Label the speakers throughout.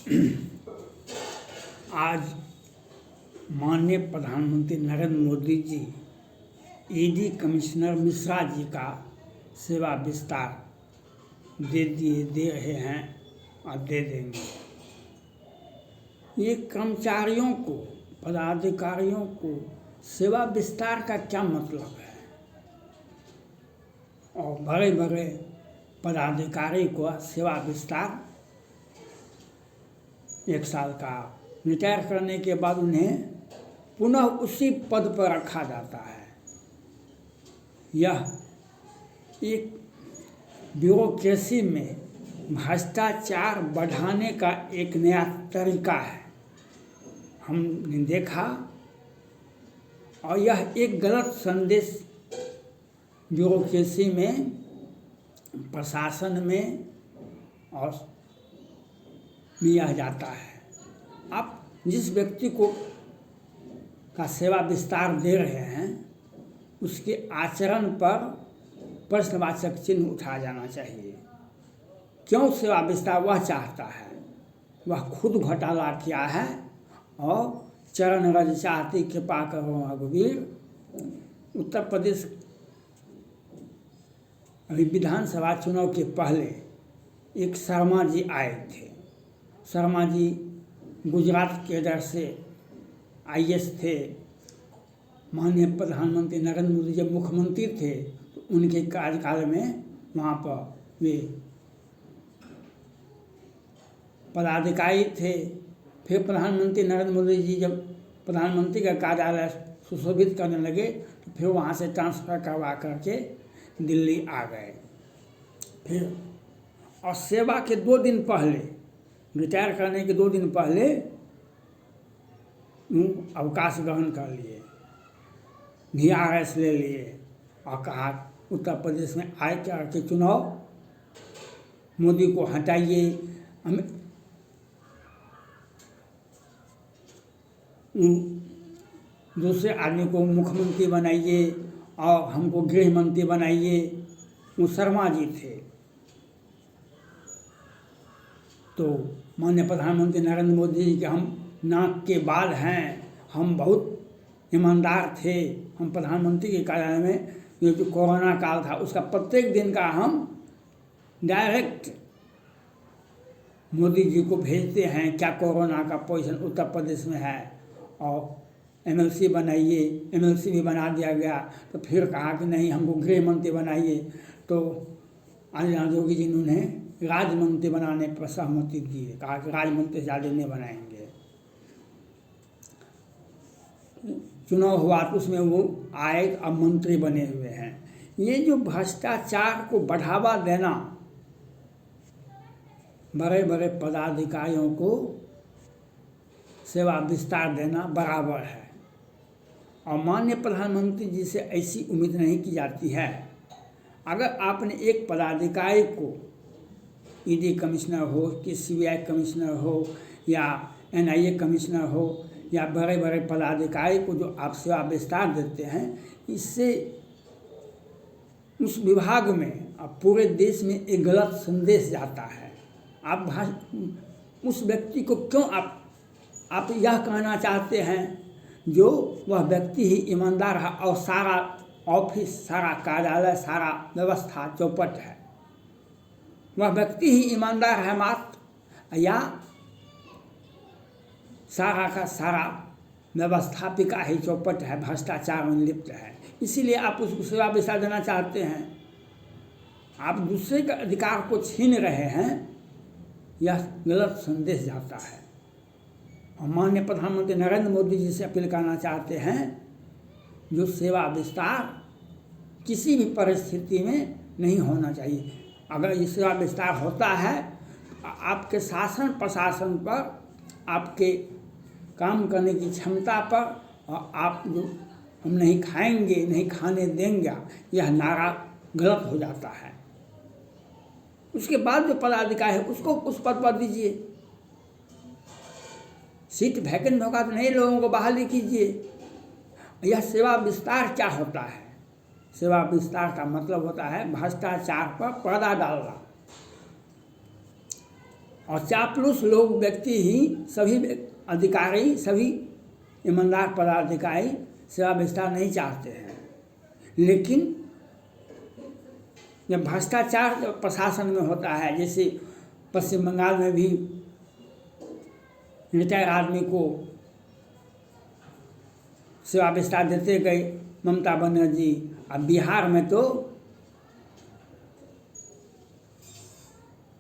Speaker 1: आज माननीय प्रधानमंत्री नरेंद्र मोदी जी ईडी कमिश्नर मिश्रा जी का सेवा विस्तार दे रहे हैं और दे देंगे। ये कर्मचारियों को, पदाधिकारियों को सेवा विस्तार का क्या मतलब है? और बड़े बड़े पदाधिकारी को सेवा विस्तार 1 साल का रिटायर करने के बाद उन्हें पुनः उसी पद पर रखा जाता है। यह एक ब्यूरोक्रेसी में भ्रष्टाचार बढ़ाने का एक नया तरीका है, हमने देखा। और यह एक गलत संदेश ब्यूरोक्रेसी में, प्रशासन में और दिया जाता है। आप जिस व्यक्ति को का सेवा विस्तार दे रहे हैं उसके आचरण पर प्रश्नवाचक चिन्ह उठाया जाना चाहिए। क्यों सेवा विस्तार वह चाहता है? वह खुद घोटाला किया है और चरण रज चाहती कृपा करो रघुवीर। उत्तर प्रदेश अभी विधानसभा चुनाव के पहले एक शर्मा जी आए थे। शर्मा जी गुजरात केडर से आईएएस थे। माननीय प्रधानमंत्री नरेंद्र मोदी जब मुख्यमंत्री थे तो उनके कार्यकाल में वहाँ पर वे पदाधिकारी थे। फिर प्रधानमंत्री नरेंद्र मोदी जी जब प्रधानमंत्री का कार्यालय सुशोभित करने लगे तो फिर वहाँ से ट्रांसफ़र करवा करके दिल्ली आ गए। फिर और सेवा के 2 दिन पहले, रिटायर करने के 2 दिन पहले अवकाश ग्रहण कर लिए, VRS ले लिए और कहा उत्तर प्रदेश में आए के चुनाव मोदी को हटाइए, हमें दूसरे आदमी को मुख्यमंत्री बनाइए और हमको गृह मंत्री बनाइए। वो शर्मा जी थे। तो माननीय प्रधानमंत्री नरेंद्र मोदी जी के हम नाक के बाल हैं, हम बहुत ईमानदार थे। हम प्रधानमंत्री के कार्यालय में ये जो कोरोना काल था उसका प्रत्येक दिन का हम डायरेक्ट मोदी जी को भेजते हैं क्या कोरोना का पोजीशन उत्तर प्रदेश में है, और MLC बनाइए। MLC भी बना दिया गया। तो फिर कहा कि नहीं, हमको गृह मंत्री बनाइए। तो अनिल जोगी जी ने उन्हें राज्य मंत्री बनाने पर सहमति दी। कहा कि राज्य मंत्री ज़्यादा नहीं बनाएंगे। चुनाव हुआ तो उसमें वो आए, अब मंत्री बने हुए हैं। ये जो भ्रष्टाचार को बढ़ावा देना, बड़े बड़े पदाधिकारियों को सेवा विस्तार देना बराबर है। और माननीय प्रधानमंत्री जी से ऐसी उम्मीद नहीं की जाती है। अगर आपने एक पदाधिकारी को, ईडी कमिश्नर हो कि CBI कमिश्नर हो या NIA कमिश्नर हो या बड़े बड़े पदाधिकारी को जो आप सेवा विस्तार देते हैं, इससे उस विभाग में अब पूरे देश में एक गलत संदेश जाता है। आप उस व्यक्ति को क्यों आप यह कहना चाहते हैं जो वह व्यक्ति ही ईमानदार है और सारा ऑफिस, सारा कार्यालय, सारा व्यवस्था चौपट है। वह व्यक्ति ही ईमानदार है मात्र, या सारा का सारा व्यवस्थापिका ही चौपट है, भ्रष्टाचार में लिप्त है। इसीलिए आप उसको सेवा विस्तार देना चाहते हैं। आप दूसरे के अधिकार को छीन रहे हैं, यह गलत संदेश जाता है। और माननीय प्रधानमंत्री नरेंद्र मोदी जी से अपील करना चाहते हैं, जो सेवा विस्तार किसी भी परिस्थिति में नहीं होना चाहिए। अगर ये सेवा विस्तार होता है तो आपके शासन प्रशासन पर, आपके काम करने की क्षमता पर, और आप जो हम नहीं खाएंगे, नहीं खाने देंगे, यह नारा गलत हो जाता है। उसके बाद जो पदाधिकारी है उसको उस पद पर दीजिए। सीट वैकेंट होगा तो नए लोगों को बहाली कीजिए। यह सेवा विस्तार क्या होता है? सेवा विस्तार का मतलब होता है भ्रष्टाचार पर पर्दा डालना। और चापलूस लोग व्यक्ति ही सभी अधिकारी, सभी ईमानदार पदाधिकारी सेवा विस्तार नहीं चाहते हैं। लेकिन जब भ्रष्टाचार प्रशासन में होता है, जैसे पश्चिम बंगाल में भी रिटायर आदमी को सेवा विस्तार देते गए ममता बनर्जी, अब बिहार में तो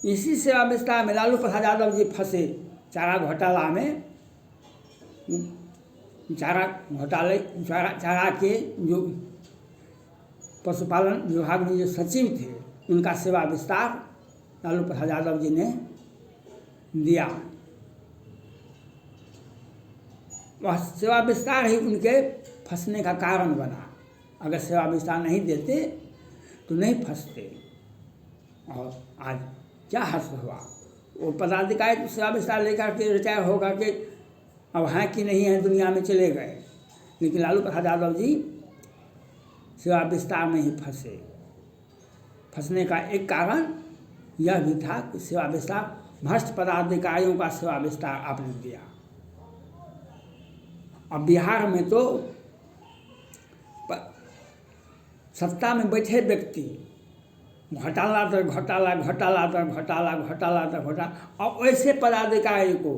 Speaker 1: इसी सेवा विस्तार में लालू प्रसाद यादव जी फंसे चारा घोटाला में। चारा के जो पशुपालन विभाग में जो सचिव थे, उनका सेवा विस्तार लालू प्रसाद यादव जी ने दिया। वह सेवा विस्तार ही उनके फंसने का कारण बना। अगर सेवा विस्तार नहीं देते तो नहीं फंसते। और आज क्या हर्ष हुआ, वो पदाधिकारी तो सेवा विस्तार लेकर के रिटायर होगा कि अब हैं कि नहीं हैं दुनिया में चले गए, लेकिन लालू प्रसाद यादव जी सेवा विस्तार में ही फंसे। फंसने का एक कारण यह भी था कि सेवा विस्तार, भ्रष्ट पदाधिकारियों का सेवा विस्तार आपने दिया। अब बिहार में तो सत्ता में बैठे व्यक्ति घोटाला दर घोटाला, घोटाला दर घोटाला, घोटाला दर घोटाला, और ऐसे पदाधिकारी को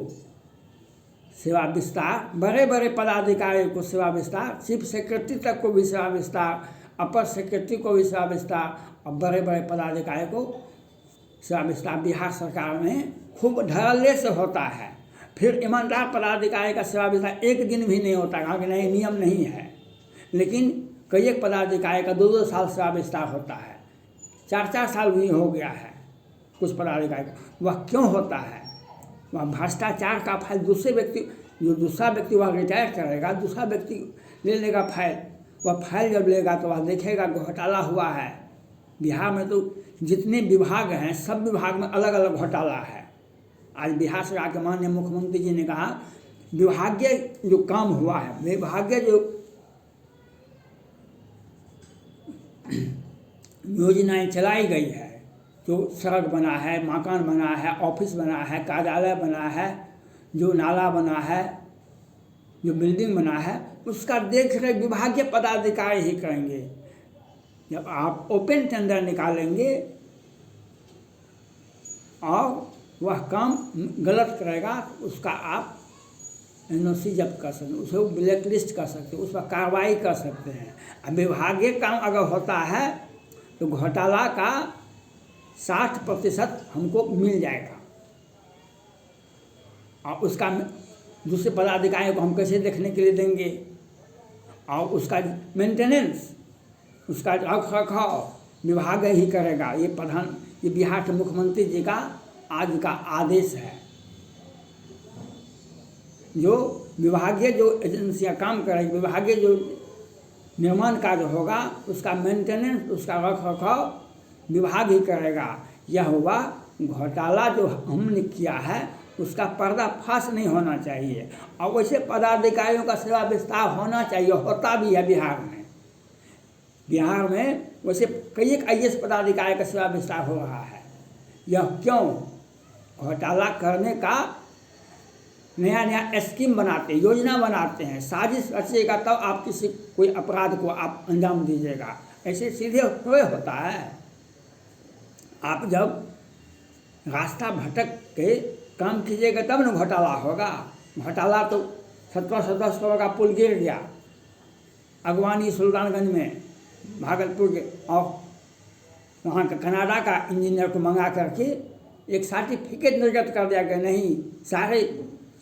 Speaker 1: सेवा विस्तार, बड़े बड़े पदाधिकारी को सेवा विस्तार, चीफ सेक्रेटरी तक को भी सेवा विस्तार, अपर सेक्रेटरी को भी सेवा विस्तार, और बड़े बड़े पदाधिकारी को सेवा विस्तार बिहार सरकार में खूब धड़ल्ले से होता है। फिर ईमानदार पदाधिकारी का सेवा विस्तार एक दिन भी नहीं होता, कहा कि नहीं नियम नहीं है। लेकिन कई एक पदाधिकारी का 2-2 साल सेवा विस्तार होता है, 4-4 साल भी हो गया है कुछ पदाधिकारी का। वह क्यों होता है? वह भ्रष्टाचार का फाइल दूसरे व्यक्ति, जो दूसरा व्यक्ति वह रिटायर करेगा, दूसरा व्यक्ति ले लेगा फाइल। वह फाइल जब लेगा तो वह देखेगा घोटाला हुआ है। बिहार में तो जितने विभाग हैं सब विभाग में अलग अलग घोटाला है। आज बिहार सरकार के माननीय मुख्यमंत्री जी ने कहा विभागीय जो काम हुआ है, विभागीय जो योजनाएं चलाई गई है, जो सड़क बना है, मकान बना है, ऑफिस बना है, कार्यालय बना है, जो नाला बना है, जो बिल्डिंग बना है, उसका देख रेख विभागीय पदाधिकारी ही करेंगे। जब आप ओपन टेंडर निकालेंगे और वह काम गलत करेगा तो उसका आप एनओसी जब्त कर सकते हैं, उसे ब्लैक लिस्ट कर सकते हैं, उस पर कार्रवाई कर सकते हैं। अब विभागीय काम अगर होता है तो घोटाला का 60% हमको मिल जाएगा, और उसका दूसरे पदाधिकारी को हम कैसे देखने के लिए देंगे, और उसका मेंटेनेंस, उसका रखरखाव विभाग ही करेगा। ये बिहार के मुख्यमंत्री जी का आज का आदेश है। जो विभागीय जो एजेंसियां काम करेगी, विभागीय जो निर्माण कार्य होगा, उसका मेंटेनेंस, उसका रखरखाव विभाग ही करेगा। यह हुआ घोटाला जो हमने किया है उसका पर्दाफाश नहीं होना चाहिए, और वैसे पदाधिकारियों का सेवा विस्तार होना चाहिए, होता भी है बिहार में। बिहार में वैसे कई एक IAS पदाधिकारी का सेवा विस्तार हो रहा है। यह क्यों? घोटाला करने का नया नया स्कीम बनाते, योजना बनाते हैं, साजिश रचिएगा तब आप किसी कोई अपराध को आप अंजाम दीजिएगा। ऐसे सीधे थोड़े होता है। आप जब रास्ता भटक के काम कीजिएगा तब न घोटाला होगा। घोटाला तो 17 करोड़ का पुल गिर गया अगवानी सुल्तानगंज में, भागलपुर के, और वहाँ का कनाडा का इंजीनियर को मंगा करके एक सर्टिफिकेट निर्गत कर दिया गया। नहीं, सारे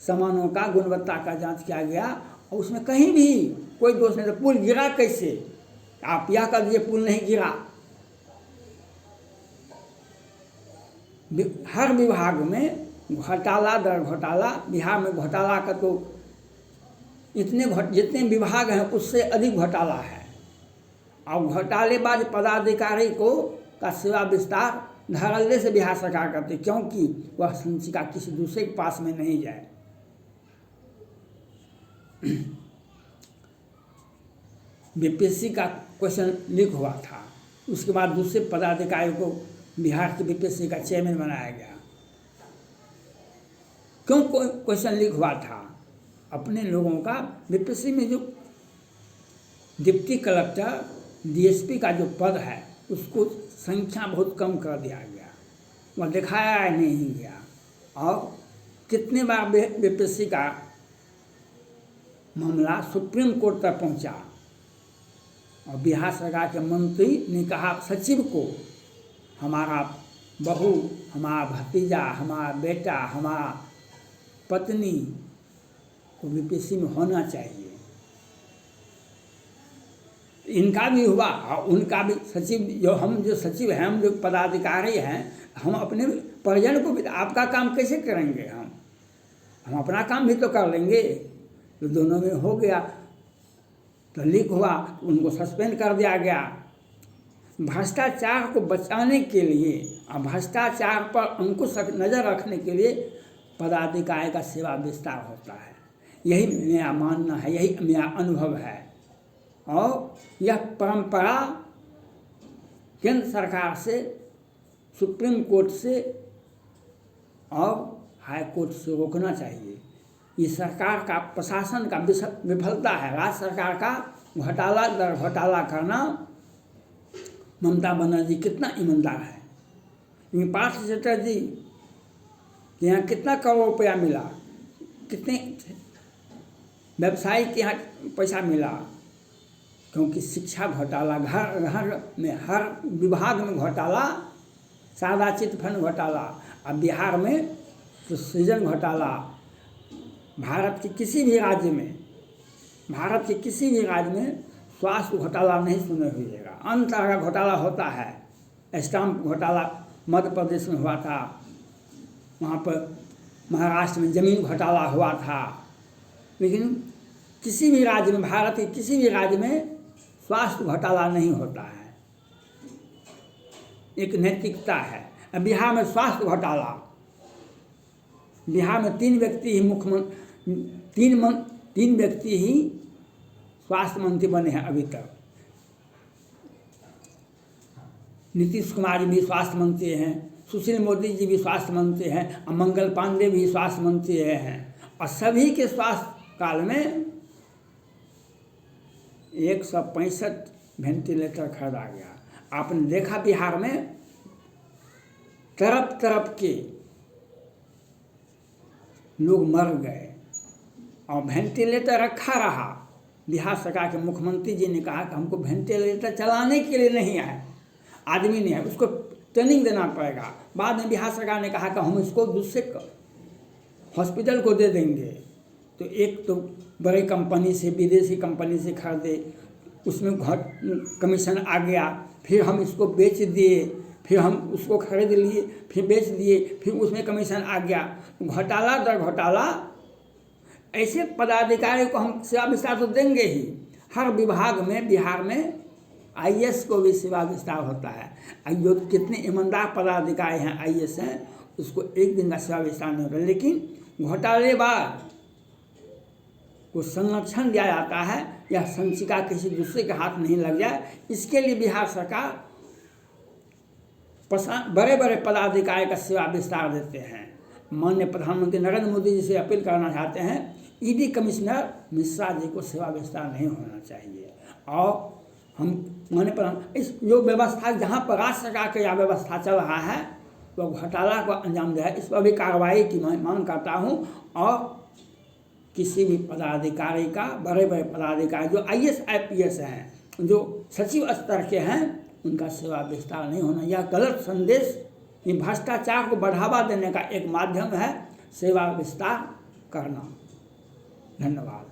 Speaker 1: सामानों का गुणवत्ता का जांच किया गया और उसमें कहीं भी कोई दोष नहीं। तो पुल गिरा कैसे? आप यह कर दीजिए पुल नहीं गिरा। हर विभाग में घोटाला दर घोटाला। बिहार में घोटाला का तो जितने विभाग हैं उससे अधिक घोटाला है, और घोटालेबाज पदाधिकारी का सेवा विस्तार धड़ल्ले से बिहार सरकार करती, क्योंकि वह संचिका किसी दूसरे के पास में नहीं जाए। बीपीएससी का क्वेश्चन लीक हुआ था, उसके बाद दूसरे पदाधिकारी को बिहार के बीपीएससी का चेयरमैन बनाया गया। क्यों क्वेश्चन लीक हुआ था? अपने लोगों का बीपीएससी में जो डिप्टी कलेक्टर डीएसपी का जो पद है उसको संख्या बहुत कम कर दिया गया, वह दिखाया नहीं गया। और कितने बार बीपीएससी का मामला सुप्रीम कोर्ट तक पहुंचा और बिहार सरकार के मंत्री ने कहा सचिव को, हमारा बहू, हमारा भतीजा, हमारा बेटा, हमारा पत्नी को बीपीएससी में होना चाहिए। इनका भी हुआ और उनका भी सचिव, जो सचिव हैं, हम जो पदाधिकारी हैं, हम अपने परिजन को भी, आपका काम कैसे करेंगे? हम अपना काम भी तो कर लेंगे। तो दोनों में हो गया, तो लीक हुआ, तो उनको सस्पेंड कर दिया गया। भ्रष्टाचार को बचाने के लिए और भ्रष्टाचार पर अंकुश नज़र रखने के लिए पदाधिकारी का सेवा विस्तार होता है। यही मेरा मानना है, यही मेरा अनुभव है। और यह परंपरा केंद्र सरकार से, सुप्रीम कोर्ट से और हाई कोर्ट से रोकना चाहिए। ये सरकार का, प्रशासन का विफलता है। राज्य सरकार का घोटाला दर घोटाला करना। ममता बनर्जी कितना ईमानदार है। पार्थ चटर्जी के यहाँ कितना करोड़ रुपया मिला, कितने व्यवसायी के यहाँ पैसा मिला, क्योंकि शिक्षा घोटाला, घर घर में हर विभाग में घोटाला, सादा चिटफंड घोटाला। अब बिहार में तो सृजन घोटाला। भारत के किसी भी राज्य में स्वास्थ्य घोटाला नहीं सुने हुईगा। अन्य तरह का घोटाला होता है। स्टाम्प घोटाला मध्य प्रदेश में हुआ था, वहाँ पर महाराष्ट्र में ज़मीन घोटाला हुआ था। लेकिन किसी भी राज्य में, भारत के किसी भी राज्य में स्वास्थ्य घोटाला नहीं होता है। एक नैतिकता है। अब बिहार में स्वास्थ्य घोटाला, बिहार में 3 व्यक्ति ही तीन व्यक्ति ही स्वास्थ्य मंत्री बने हैं अभी तक। नीतीश कुमार जी भी स्वास्थ्य मंत्री हैं, सुशील मोदी जी भी स्वास्थ्य मंत्री हैं, और मंगल पांडे भी स्वास्थ्य मंत्री हैं। और सभी के स्वास्थ्य काल में 165 वेंटिलेटर खरीदा गया। आपने देखा बिहार में तरफ तरफ के लोग मर गए और वेंटिलेटर रखा रहा। बिहार सरकार के मुख्यमंत्री जी ने कहा कि हमको वेंटिलेटर चलाने के लिए नहीं है, आदमी नहीं है, उसको ट्रेनिंग देना पड़ेगा। बाद में बिहार सरकार ने कहा कि हम इसको दूसरे हॉस्पिटल को दे देंगे। तो एक तो बड़े कंपनी से, विदेशी कंपनी से खरीदे, उसमें कमीशन आ गया, फिर हम इसको बेच दिए, फिर हम उसको खरीद लिए, फिर बेच दिए, फिर उसमें कमीशन आ गया। घोटाला दर घोटाला। ऐसे पदाधिकारी को हम सेवा विस्तार तो देंगे ही। हर विभाग में बिहार में आईएएस को भी सेवा विस्तार होता है। जो कितने ईमानदार पदाधिकारी हैं, आईएएस हैं, उसको एक दिन का सेवा विस्तार नहीं होता। लेकिन घोटालेबाज को संरक्षण दिया जाता है, यह संचिका किसी दूसरे के हाथ नहीं लग जाए, इसके लिए बिहार सरकार बड़े बड़े पदाधिकारी का सेवा विस्तार देते हैं। माननीय प्रधानमंत्री नरेंद्र मोदी जी से अपील करना चाहते हैं, ईडी कमिश्नर मिश्रा जी को सेवा विस्तार नहीं होना चाहिए। और हम माननीय प्रधान, इस जो व्यवस्था जहाँ पर राज्य सरकार का यह व्यवस्था चल रहा है, वो घोटाला को अंजाम दिया है, इस पर भी कार्रवाई की मैं मांग करता हूँ। और किसी भी पदाधिकारी का, बड़े बड़े पदाधिकारी जो आईएएस आईपीएस हैं, जो सचिव स्तर के हैं, उनका सेवा विस्तार नहीं होना। यह गलत संदेश, ये भ्रष्टाचार को बढ़ावा देने का एक माध्यम है सेवा विस्तार करना। धन्यवाद।